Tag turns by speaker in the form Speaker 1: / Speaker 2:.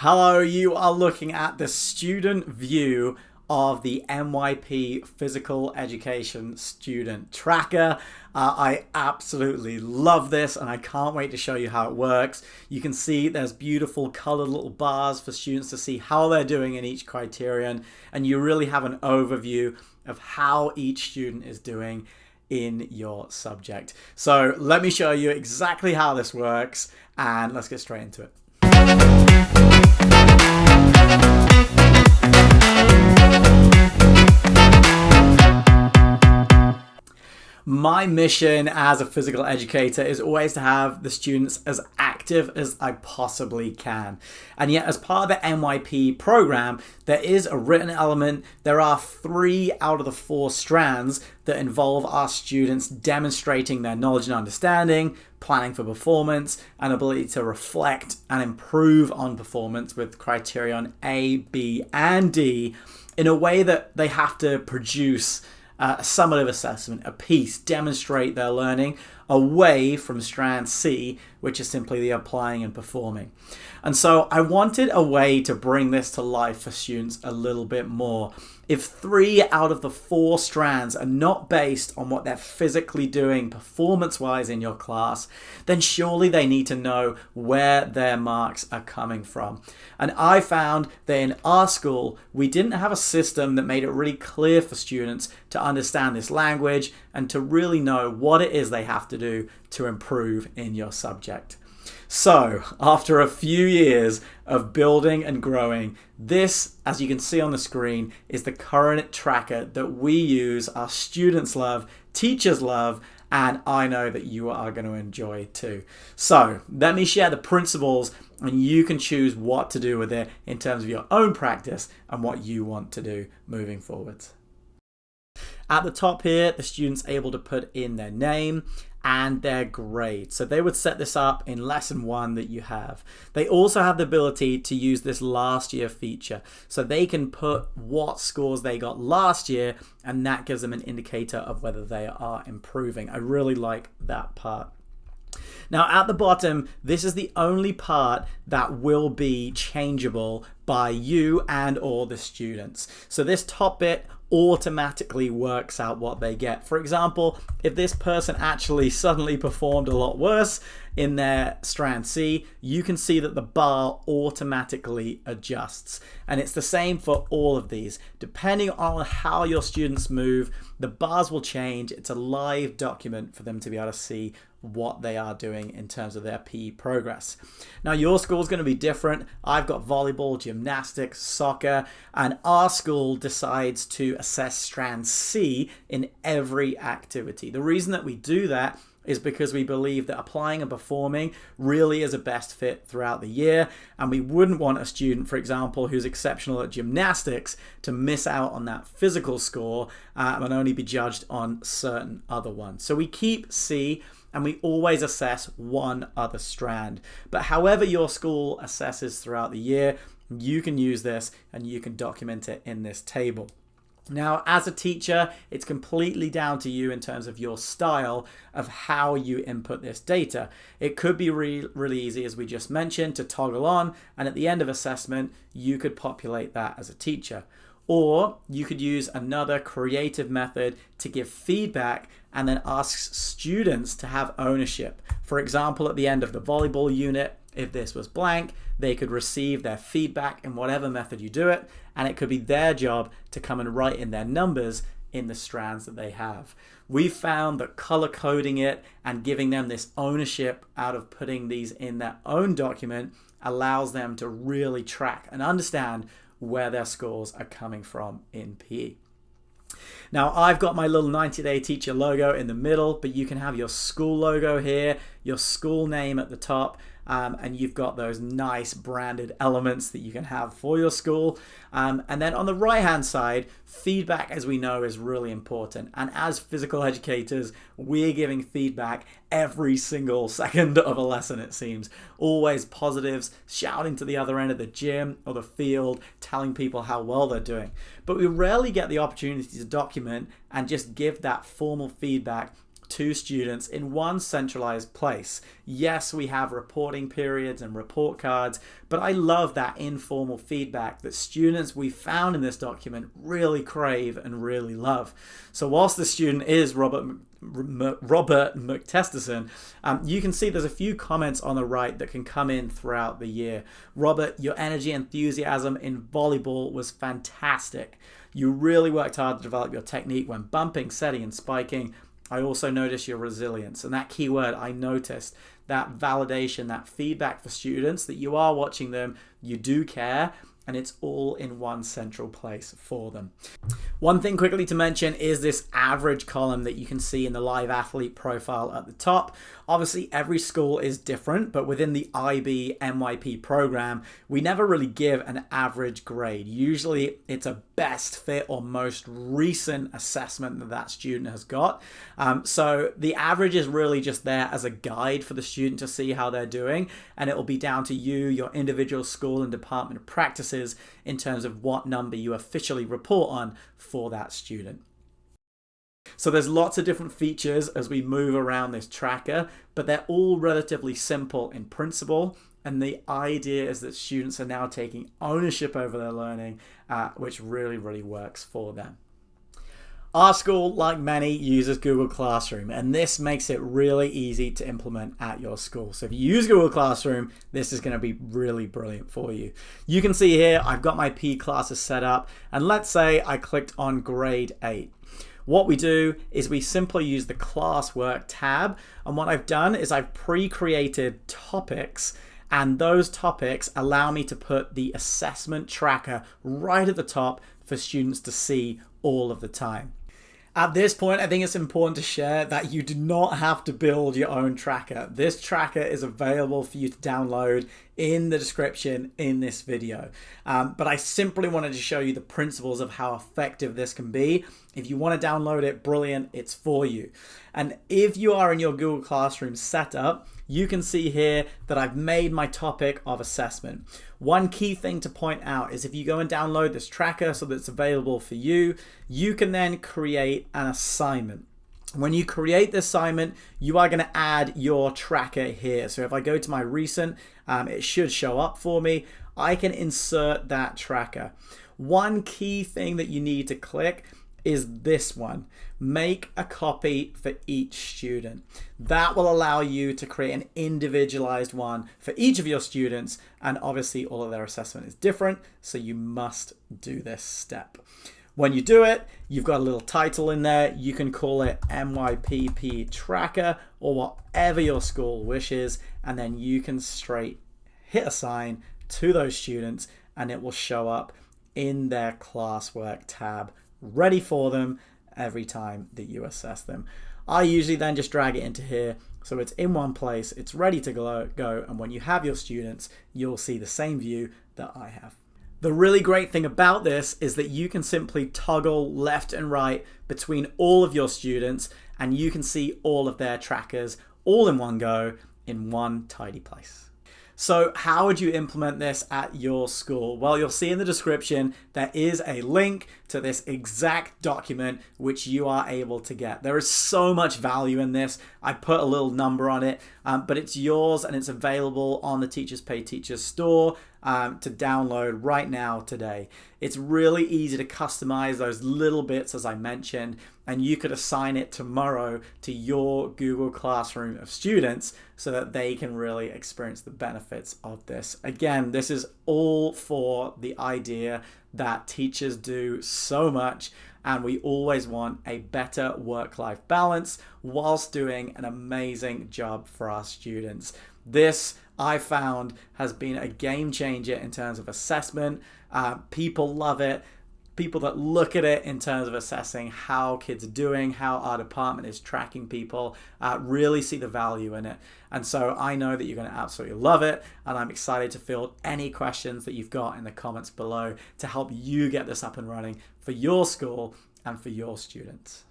Speaker 1: Hello, you are looking at the student view of the MYP Physical Education Student Tracker. I absolutely love this and I can't wait to show you how it works. You can see there's beautiful colored little bars for students to see how they're doing in each criterion, and you really have an overview of how each student is doing in your subject. So let me show you exactly how this works and let's get straight into it. My mission as a physical educator is always to have the students as active as I possibly can. And yet, as part of the MYP program, there is a written element. There are 3 out of the 4 strands that involve our students demonstrating their knowledge and understanding, planning for performance, and ability to reflect and improve on performance with criterion A, B, and D in a way that they have to produce a summative assessment, a piece, demonstrate their learning away from strand C, which is simply the applying and performing. And so I wanted a way to bring this to life for students a little bit more. If 3 out of the 4 strands are not based on what they're physically doing performance-wise in your class, then surely they need to know where their marks are coming from. And I found that in our school, we didn't have a system that made it really clear for students to understand this language and to really know what it is they have to do to improve in your subject. So, after a few years of building and growing, this, as you can see on the screen, is the current tracker that we use, our students love, teachers love, and I know that you are going to enjoy too. So, let me share the principles and you can choose what to do with it in terms of your own practice and what you want to do moving forwards. At the top here, the student's able to put in their name and their grade. So they would set this up in lesson 1 that you have. They also have the ability to use this last year feature. So they can put what scores they got last year, and that gives them an indicator of whether they are improving. I really like that part. Now at the bottom, this is the only part that will be changeable by you and or the students. So this top bit automatically works out what they get. For example, if this person actually suddenly performed a lot worse in their strand C, you can see that the bar automatically adjusts. And it's the same for all of these. Depending on how your students move, the bars will change. It's a live document for them to be able to see what they are doing in terms of their PE progress. Now your school is going to be different. I've got volleyball, gymnastics, soccer, and our school decides to assess strand C in every activity. The reason that we do that is because we believe that applying and performing really is a best fit throughout the year, and we wouldn't want a student, for example, who's exceptional at gymnastics to miss out on that physical score and only be judged on certain other ones. So we keep C and we always assess one other strand. But however your school assesses throughout the year, you can use this and you can document it in this table. Now, as a teacher, it's completely down to you in terms of your style of how you input this data. It could be really easy, as we just mentioned, to toggle on, and at the end of assessment, you could populate that as a teacher. Or you could use another creative method to give feedback and then ask students to have ownership. For example, at the end of the volleyball unit, if this was blank, they could receive their feedback in whatever method you do it, and it could be their job to come and write in their numbers in the strands that they have. We found that color coding it and giving them this ownership out of putting these in their own document allows them to really track and understand where their scores are coming from in PE. Now I've got my little 90-day teacher logo in the middle, but you can have your school logo here, your school name at the top, and you've got those nice branded elements that you can have for your school. And then on the right hand side, feedback, as we know, is really important. And as physical educators, we're giving feedback every single second of a lesson, it seems. Always positives, shouting to the other end of the gym or the field, telling people how well they're doing. But we rarely get the opportunity to document and just give that formal feedback to students in one centralized place. Yes, we have reporting periods and report cards, but I love that informal feedback that students we found in this document really crave and really love. So whilst the student is Robert McTesterson, you can see there's a few comments on the right that can come in throughout the year. Robert, your energy and enthusiasm in volleyball was fantastic. You really worked hard to develop your technique when bumping, setting, and spiking. I also noticed your resilience. And that key word, I noticed, that validation, that feedback for students, that you are watching them, you do care, and it's all in one central place for them. One thing quickly to mention is this average column that you can see in the live athlete profile at the top. Obviously, every school is different, but within the IB MYP program, we never really give an average grade. Usually, it's a best fit or most recent assessment that that student has got. So the average is really just there as a guide for the student to see how they're doing, and it will be down to you, your individual school and department practices in terms of what number you officially report on for that student. So there's lots of different features as we move around this tracker, but they're all relatively simple in principle. And the idea is that students are now taking ownership over their learning, which really, really works for them. Our school, like many, uses Google Classroom, and this makes it really easy to implement at your school. So if you use Google Classroom, this is going to be really brilliant for you. You can see here, I've got my PE classes set up, and let's say I clicked on grade 8. What we do is we simply use the classwork tab, and what I've done is I've pre-created topics, and those topics allow me to put the assessment tracker right at the top for students to see all of the time. At this point, I think it's important to share that you do not have to build your own tracker. This tracker is available for you to download in the description in this video. But I simply wanted to show you the principles of how effective this can be. If you want to download it, brilliant, it's for you. And if you are in your Google Classroom setup, you can see here that I've made my topic of assessment. One key thing to point out is if you go and download this tracker so that it's available for you, you can then create an assignment. When you create the assignment, you are going to add your tracker here. So if I go to my recent, it should show up for me. I can insert that tracker. One key thing that you need to click is this one. Make a copy for each student. That will allow you to create an individualized one for each of your students, and obviously all of their assessment is different, so you must do this step. When you do it, you've got a little title in there. You can call it MYP Tracker or whatever your school wishes, and then you can straight hit assign to those students, and it will show up in their classwork tab ready for them every time that you assess them. I usually then just drag it into here so it's in one place, it's ready to go, and when you have your students, you'll see the same view that I have. The really great thing about this is that you can simply toggle left and right between all of your students, and you can see all of their trackers all in one go in one tidy place. So how would you implement this at your school? Well, you'll see in the description there is a link to this exact document which you are able to get. There is so much value in this. I put a little number on it, but it's yours and it's available on the Teachers Pay Teachers store to download right now today. It's really easy to customize those little bits as I mentioned, and you could assign it tomorrow to your Google Classroom of students so that they can really experience the benefits of this. Again, this is all for the idea that teachers do so much, and we always want a better work-life balance whilst doing an amazing job for our students. This, I found, has been a game changer in terms of assessment. People love it. People that look at it in terms of assessing how kids are doing, how our department is tracking people, really see the value in it. And so I know that you're going to absolutely love it, and I'm excited to field any questions that you've got in the comments below to help you get this up and running for your school and for your students.